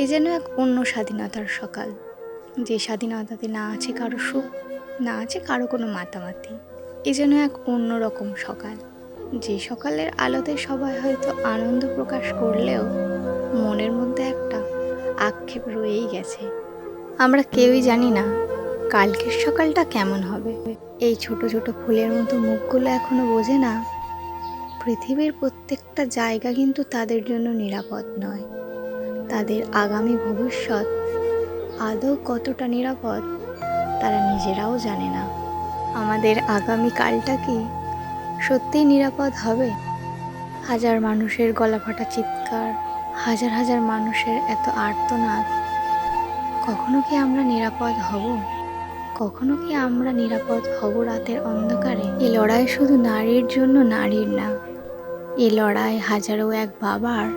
এ যেন এক অন্য স্বাধীনতার সকাল, যে স্বাধীনতাতে না আছে কারো সুখ, না আছে কারো কোনো মাতামাতি। এ যেন এক অন্যরকম সকাল, যে সকালের আলোতে সবাই হয়তো আনন্দ প্রকাশ করলেও মনের মধ্যে একটা আক্ষেপ রয়েই গেছে। আমরা কেউই জানি না কালকের সকালটা কেমন হবে। এই ছোট ছোট ফুলের মতো মুখগুলো এখনো বোঝে না পৃথিবীর প্রত্যেকটা জায়গা কিন্তু তাদের জন্য নিরাপদ নয়। তাদের আগামী ভবিষ্যৎ আদৌ কতটা নিরাপদ তারা নিজেরাও জানে না। আমাদের আগামী কালটা কি সত্যিই নিরাপদ হবে? হাজার মানুষের গলাফাটা চিৎকার, হাজার হাজার মানুষের এত আর্তনাদ, কখনো কি আমরা নিরাপদ হব? কখনো কি আমরা নিরাপদ হব রাতের অন্ধকারে? এই লড়াই শুধু নারীর জন্য নারীর না, এই লড়াই হাজারো এক বাবার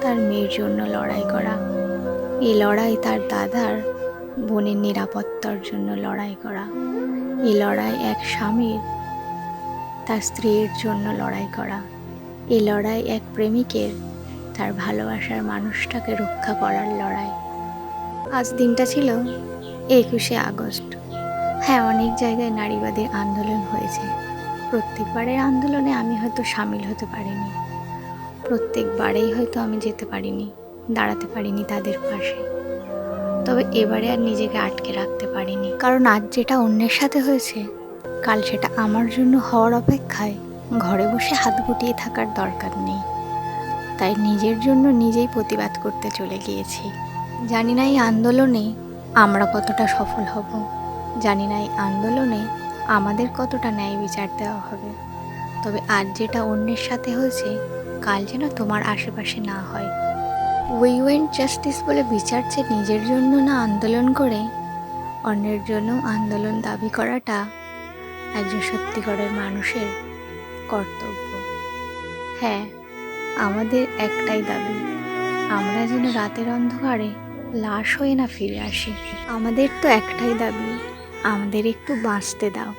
তার মেয়ের জন্য লড়াই করা। এই লড়াই তার দাদার বোনের নিরাপত্তার জন্য লড়াই করা। এই লড়াই এক স্বামীর তার স্ত্রীর জন্য লড়াই করা। এই লড়াই এক প্রেমিকের তার ভালোবাসার মানুষটাকে রক্ষা করার লড়াই। আজ দিনটা ছিল 21শে আগস্ট। হ্যাঁ, অনেক জায়গায় নারীবাদী আন্দোলন হয়েছে। প্রত্যেকবারের আন্দোলনে আমি হয়তো সামিল হতে পারিনি, প্রত্যেকবারেই হয়তো আমি যেতে পারিনি, দাঁড়াতে পারিনি তাদের পাশে। তবে এবারে আর নিজেকে আটকে রাখতে পারিনি, কারণ আজ যেটা অন্যের সাথে হয়েছে কাল সেটা আমার জন্য হওয়ার অপেক্ষায় ঘরে বসে হাত গুটিয়ে থাকার দরকার নেই। তাই নিজের জন্য নিজেই প্রতিবাদ করতে চলে গিয়েছি। জানি না এই আন্দোলনে আমরা কতটা সফল হব, জানি না এই আন্দোলনে আমাদের কতটা ন্যায় বিচার দেওয়া হবে। তবে আজ যেটা অন্যের সাথে হয়েছে কাল যেন তোমার আশেপাশে না হয়। উই ওয়েন্ট জাস্টিস বলে বিচার চেয়ে নিজের জন্য না আন্দোলন করে অন্যের জন্য আন্দোলন দাবি করাটা একজন সত্যিকারের মানুষের কর্তব্য। হ্যাঁ, আমাদের একটাই দাবি, আমরা যেন রাতের অন্ধকারে লাশ হয়ে না ফিরে আসি। আমাদের তো একটাই দাবি, আমাদের একটু বাঁচতে দাও।